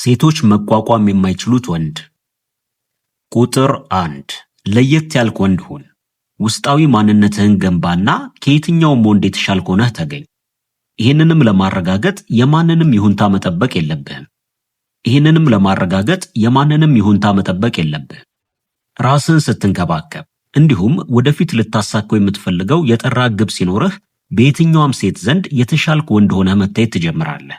ሴቶች መቋቋም የማይችሉት ወንድ። ቁጥር 1 ለየት ያልክ ወንድ ሁን። ውስጣዊ ማንነትህን ገንባና ከየትኛውም ወንድ የተሻልክ ሆነህ ተገኝ። ይህንንም ለማረጋገጥ የማንንም ይሁንታ መጠበቅ የለብህም። ራስን ስትንከባከብ እንዲሁም ወደፊት ልታሳካው የምትፈልገው የጠራ ግብ ሲኖርህ በየትኛውም ሴት ዘንድ የተሻልክ ወንድ ሆነህ መታየት ትጀምራለህ።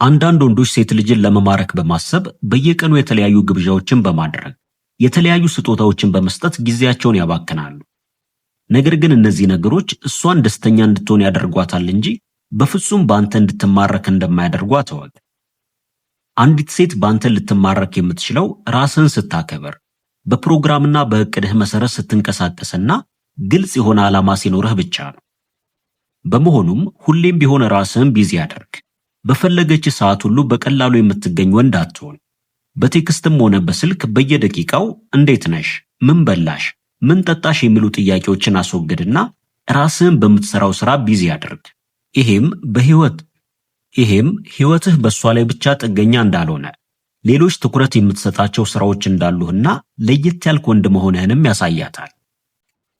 አንዳንድ ወንዶች ሴት ልጅን ለመማረክ በማሰብ በየቀኑ የተለያዩ ግብዣዎችን በማድረግ የተለያዩ ስጦታዎችን በመስጠት ጊዜያቸውን ያባክናሉ። ነገር ግን እነዚህ ነገሮች እሷን ደስተኛ እንድትሆን ያደርጓታል እንጂ በፍጹም በአንተ እንድትማረክ እንደማያደርጓት እወቅ። አንዲት ሴት በአንተ ልትማረክ የምትችለው ራስህን ስታከብር፣ በፕሮግራምና በእቅድህ መሰረት ስትንቀሳቀስና ግልጽ የሆነ ዓላማ ሲኖርህ ብቻ ነው። በመሆኑም ሁሌም ቢሆን ራስህን ቢዚ አድርግ። በፈለገች ሰዓት ሁሉ በቀላሉ የምትገኝ ወንድ አትሆን። በቴክስትም ሆነ በስልክ በየደቂቃው እንዴት ነሽ፣ ምን በላሽ፣ ምን ጠጣሽ የሚሉ ጥያቄዎችን አስወግድና ራስህን በምትሰራው ስራ ቢዚ አድርግ። ይሄም ህይወትህ በሷ ላይ ብቻ ጥገኛ እንዳልሆነ፣ ሌሎች ትኩረት የምትሰጣቸው ስራዎች እንዳሉህና ለየት ያልክ ወንድ መሆንህንም ያሳያታል።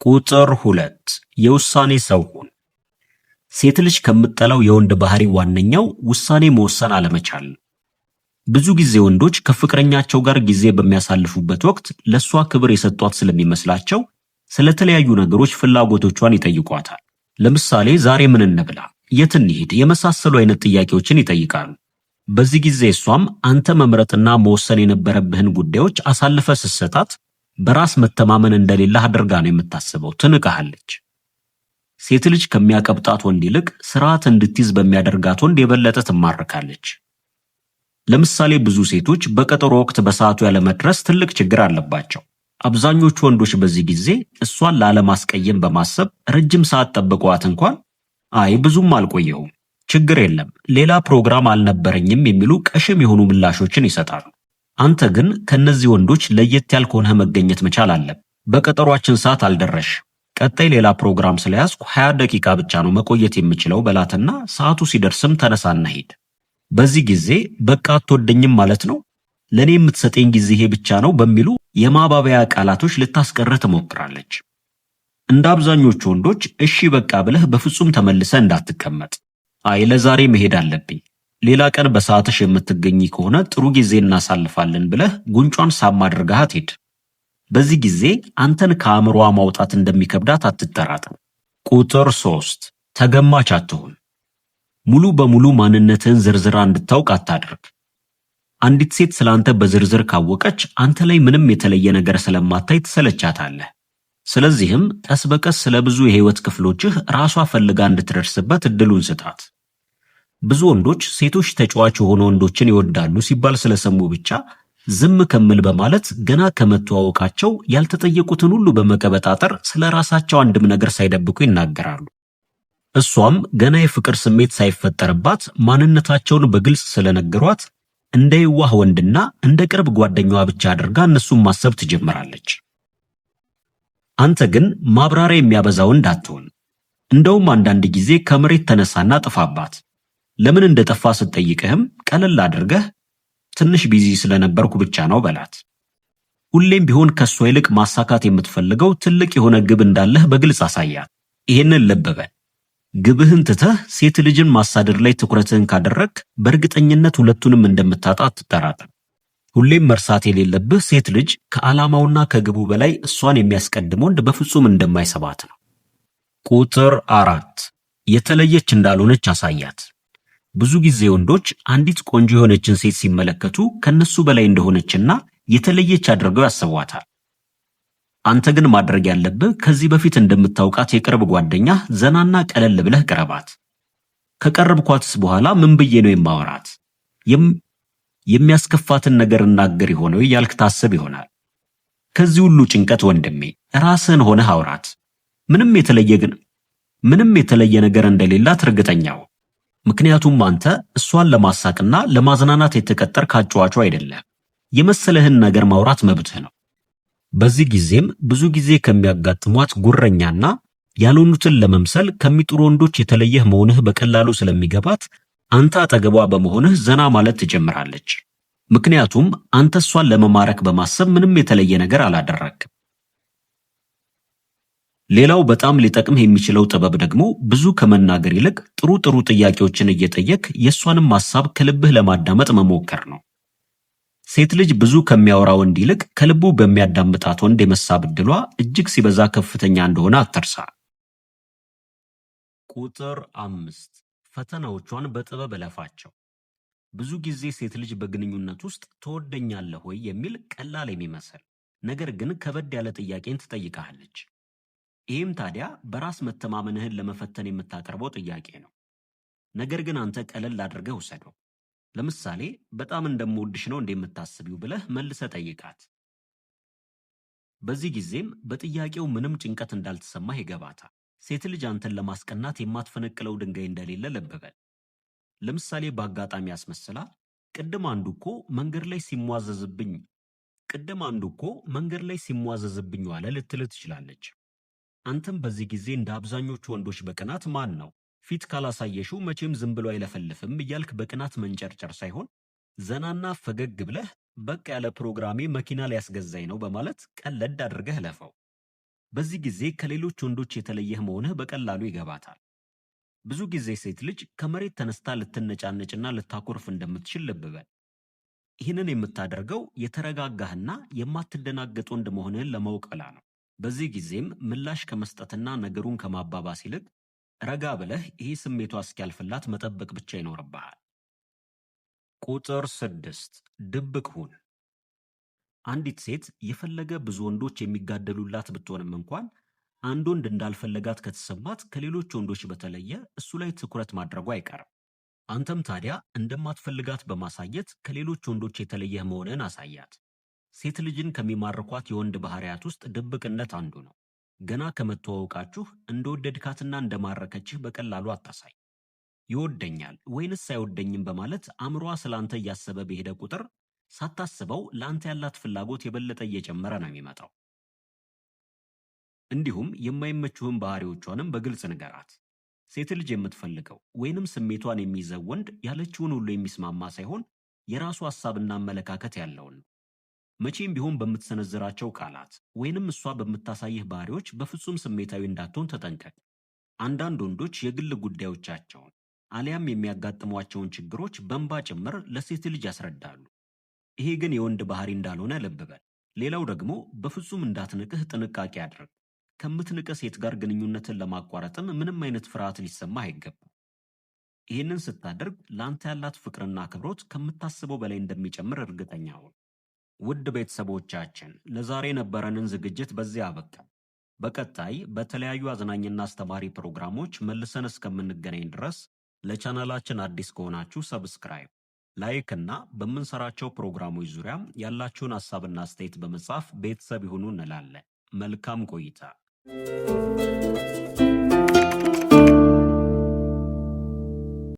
ቁጥር 2 የውሳኔ ሰው ሁን። ሴት ልጅ ከምትጠላው የወንድ ባህሪ ዋነኛው ውሳኔ መወሰን አለመቻል። ብዙ ጊዜ ወንዶች ከፍቅረኛቸው ጋር ጊዜ በሚያሳልፉበት ወቅት ለሷ ክብር የሰጧት ስለሚመስላቸው ስለተለያዩ ነገሮች ፍላጎቶቿን ይጠይቋታል። ለምሳሌ ዛሬ ምን እንብላ፣ የት እንሂድ የመሳሰሉ አይነት ጥያቄዎችን ይጠይቃሉ። በዚህ ጊዜ እሷም አንተ መምረጥና መወሰን የነበረብህን ጉዳዮች አሳልፈ ስትሰጣት በራስ መተማመን እንደሌለህ አድርጋ ነው የምታስበው፣ ትንቅሃለች። ሴት ልጅ ከሚያቀብጣት ወንድ ይልቅ ስርዓት እንድትይዝ በሚያደርጋት ወንድ የበለጠ ትማረካለች። ለምሳሌ ብዙ ሴቶች በቀጠሮ ወቅት በሰዓቱ ያለመድረስ ትልቅ ችግር አለባቸው። አብዛኞቹ ወንዶች በዚህ ጊዜ እሷን ላለማስቀየም በማሰብ ረጅም ሰዓት ጠብቀዋት እንኳን አይ ብዙም አልቆየሁም፣ ችግር የለም፣ ሌላ ፕሮግራም አልነበረኝም የሚሉ ቀሽም የሆኑ ምላሾችን ይሰጣሉ። አንተ ግን ከነዚህ ወንዶች ለየት ያልክ ሆነህ መገኘት መቻል አለብህ። በቀጠሯችን ሰዓት አልደረሽ፣ ቀጣይ ሌላ ፕሮግራም ስለያዝኩ 20 ደቂቃ ብቻ ነው መቆየት የምችለው በላትና ሰዓቱ ሲደርስም ተነሳና ሂድ። በዚህ ጊዜ በቃ አትወደኝም ማለት ነው፣ ለኔ የምትሰጠኝ ጊዜ ይሄ ብቻ ነው በሚሉ የማባበያ ቃላቶች ልታስቀርህ ትሞክራለች። እንደ አብዛኞቹ ወንዶች እሺ በቃ ብለህ በፍጹም ተመልሰህ እንዳትቀመጥ። አይ ለዛሬ መሄድ አለብኝ፣ ሌላ ቀን በሰዓትሽ የምትገኝ ከሆነ ጥሩ ጊዜ እናሳልፋለን ብለህ ጉንጯን ሳም አድርጋት ሂድ። በዚህ ጊዜ አንተን ከአእምሮዋ ማውጣት እንደሚከብዳት አትጠራጠር። ቁጥር 3 ተገማች አትሁን። ሙሉ በሙሉ ማንነትህን ዝርዝራ እንድታውቅ አታድርግ። አንዲት ሴት ስላንተ በዝርዝር ካወቀች አንተ ላይ ምንም የተለየ ነገር ስለማታይ ትሰለቻታለህ። ስለዚህም ቀስ በቀስ ስለ ብዙ የህይወት ክፍሎችህ ራሷ ፈልጋ እንድትደርስበት እድሉን ስጣት። ብዙ ወንዶች ሴቶች ተጫዋች የሆኑ ወንዶችን ይወዳሉ ሲባል ስለሰሙ ብቻ ዝም ከምል በማለት ገና ከመተዋወቃቸው ያልተጠየቁትን ሁሉ በመቀበጣጠር ስለ ራሳቸው አንድም ነገር ሳይደብቁ ይናገራሉ። እሷም ገና የፍቅር ስሜት ሳይፈጠርባት ማንነታቸውን በግልጽ ስለነገሯት እንደ የዋህ ወንድና እንደ ቅርብ ጓደኛዋ ብቻ አድርጋ እነሱን ማሰብ ትጀምራለች። አንተ ግን ማብራሪያ የሚያበዛ ወንድ አትሆን። እንደውም አንዳንድ ጊዜ ከመሬት ተነሳና ጥፋባት። ለምን እንደጠፋ ስትጠይቅህም ቀለል አድርገህ ትንሽ ቢዚ ስለነበርኩ ብቻ ነው በላት። ሁሌም ቢሆን ከሷ ይልቅ ማሳካት የምትፈልገው ትልቅ የሆነ ግብ እንዳለህ በግልጽ አሳያት። ይሄንን ልብ በል። ግብህን ትተህ ሴት ልጅን ማሳደድ ላይ ትኩረትህን ካደረግ በእርግጠኝነት ሁለቱንም እንደምታጣ አትጠራጠር። ሁሌም መርሳት የሌለብህ ሴት ልጅ ከዓላማውና ከግቡ በላይ እሷን የሚያስቀድም ወንድ በፍጹም እንደማይሰባት ነው። ቁጥር 4 የተለየች እንዳልሆነች አሳያት። ብዙ ጊዜ ወንዶች አንዲት ቆንጆ የሆነችን ሴት ሲመለከቱ ከነሱ በላይ እንደሆነችና የተለየች አድርገው ያስቧታል። አንተ ግን ማድረግ ያለብህ ከዚህ በፊት እንደምታውቃት የቅርብ ጓደኛ ዘናና ቀለል ብለህ ቅረባት። ከቀረብኳትስ በኋላ ምን ብዬ ነው የማወራት? የሚያስከፋትን ነገር እናገር ይሆነው እያልክ ታስብ ይሆናል። ከዚህ ሁሉ ጭንቀት ወንድሜ ራስህን ሆነህ አውራት። ምንም የተለየ ነገር እንደሌላት እርግጠኛው። ምክንያቱም አንተ እሷን ለማሳቅና ለማዝናናት የተቀጠርክ አጫዋቹ አይደለም። የመሰለህን ነገር ማውራት መብትህ ነው። በዚህ ጊዜም ብዙ ጊዜ ከሚያጋጥሟት ጉረኛና ያልሆኑትን ለመምሰል ከሚጥሩ ወንዶች የተለየህ መሆንህ በቀላሉ ስለሚገባት አንተ አጠገቧ በመሆንህ ዘና ማለት ትጀምራለች። ምክንያቱም አንተ እሷን ለመማረክ በማሰብ ምንም የተለየ ነገር አላደረግም። ሌላው በጣም ሊጠቅምህ የሚችለው ጥበብ ደግሞ ብዙ ከመናገር ይልቅ ጥሩ ጥሩ ጥያቄዎችን እየጠየቅ የእሷንም ሐሳብ ከልብህ ለማዳመጥ መሞከር ነው። ሴት ልጅ ብዙ ከሚያወራ ወንድ ይልቅ ከልቡ በሚያዳምጣት ወንድ የመሳብ ዕድሏ እጅግ ሲበዛ ከፍተኛ እንደሆነ አትርሳ። ቁጥር 5 ፈተናዎቿን በጥበብ እለፋቸው። ብዙ ጊዜ ሴት ልጅ በግንኙነት ውስጥ ትወደኛለህ ወይ የሚል ቀላል የሚመስል ነገር ግን ከበድ ያለ ጥያቄን ትጠይቃለች። ይህም ታዲያ በራስ መተማመንህን ለመፈተን የምታቀርበው ጥያቄ ነው። ነገር ግን አንተ ቀለል አድርገህ ውሰደው። ለምሳሌ በጣም እንደምወድሽ ነው እንደምታስቢው ብለህ መልሰህ ጠይቃት። በዚህ ጊዜም በጥያቄው ምንም ጭንቀት እንዳልተሰማህ ይገባታል። ሴት ልጅ አንተን ለማስቀናት የማትፈነቅለው ድንጋይ እንደሌለ ልብ በል። ለምሳሌ በአጋጣሚ ያስመስላ ቅድም አንዱ እኮ መንገድ ላይ ሲሟዘዝብኝ ዋለ ልትልህ ትችላለች። አንተም በዚህ ጊዜ እንደ አብዛኞቹ ወንዶች በቅናት ማን ነው ፊት ካላሳየሽው መቼም ዝም ብሎ አይለፈልፍም እያልክ በቅናት መንጨርጨር ሳይሆን ዘናና ፈገግ ብለህ በቃ ያለ ፕሮግራሜ መኪና ሊያስገዛኝ ነው በማለት ቀለድ አድርገህ ለፈው። በዚህ ጊዜ ከሌሎች ወንዶች የተለየህ መሆንህ በቀላሉ ይገባታል። ብዙ ጊዜ ሴት ልጅ ከመሬት ተነስታ ልትነጫነጭና ልታኮርፍ እንደምትችል ልብ በል። ይህንን የምታደርገው የተረጋጋህና የማትደናገጥ ወንድ መሆንህን ለማወቅ ብላ ነው። በዚህ ጊዜም ምላሽ ከመስጠትና ነገሩን ከማባባስ ይልቅ ረጋ ብለህ ይህ ስሜቷ እስኪያልፍላት መጠበቅ ብቻ ይኖርብሃል። ቁጥር 6 ድብቅ ሁን። አንዲት ሴት የፈለገ ብዙ ወንዶች የሚጋደሉላት ብትሆንም እንኳን አንድ ወንድ እንዳልፈለጋት ከተሰማት ከሌሎች ወንዶች በተለየ እሱ ላይ ትኩረት ማድረጉ አይቀርም። አንተም ታዲያ እንደማትፈልጋት በማሳየት ከሌሎች ወንዶች የተለየህ መሆንህን አሳያት። ሴት ልጅን ከሚማርኳት የወንድ ባህሪያት ውስጥ ድብቅነት አንዱ ነው። ገና ከመተዋወቃችሁ እንደወደድካትና እንደማረከችህ በቀላሉ አታሳይ። ይወደኛል ወይንስ አይወደኝም በማለት አእምሯ ስላንተ እያሰበ በሄደ ቁጥር ሳታስበው ለአንተ ያላት ፍላጎት የበለጠ እየጨመረ ነው የሚመጣው። እንዲሁም የማይመቹህን ባህሪዎቿንም በግልጽ ንገራት። ሴት ልጅ የምትፈልገው ወይንም ስሜቷን የሚይዘው ወንድ ያለችውን ሁሉ የሚስማማ ሳይሆን የራሱ ሐሳብና አመለካከት ያለውን ነው። መቼም ቢሆን በምትሰነዝራቸው ቃላት ወይንም እሷ በምታሳይህ ባህሪዎች በፍጹም ስሜታዊ እንዳትሆን ተጠንቀቅ። አንዳንድ ወንዶች የግል ጉዳዮቻቸውን አሊያም የሚያጋጥሟቸውን ችግሮች በእንባ ጭምር ለሴት ልጅ ያስረዳሉ። ይሄ ግን የወንድ ባህሪ እንዳልሆነ ልብ በል። ሌላው ደግሞ በፍጹም እንዳትንቅህ ጥንቃቄ አድርግ። ከምትንቅህ ሴት ጋር ግንኙነትን ለማቋረጥም ምንም አይነት ፍርሃት ሊሰማህ አይገባም። ይህንን ስታደርግ ለአንተ ያላት ፍቅርና አክብሮት ከምታስበው በላይ እንደሚጨምር እርግጠኛ ሁን። ውድ ቤተሰቦቻችን ለዛሬ የነበረንን ዝግጅት በዚህ አበቃን። በቀጣይ በተለያዩ አዝናኝና አስተማሪ ፕሮግራሞች መልሰን እስከምንገናኝ ድረስ ለቻናላችን አዲስ ከሆናችሁ ሰብስክራይብ፣ ላይክ እና በምንሰራቸው ፕሮግራሞች ዙሪያ ያላችሁን ሐሳብና አስተያየት በመጻፍ ቤተሰብ ይሁኑ እንላለን። መልካም ቆይታ።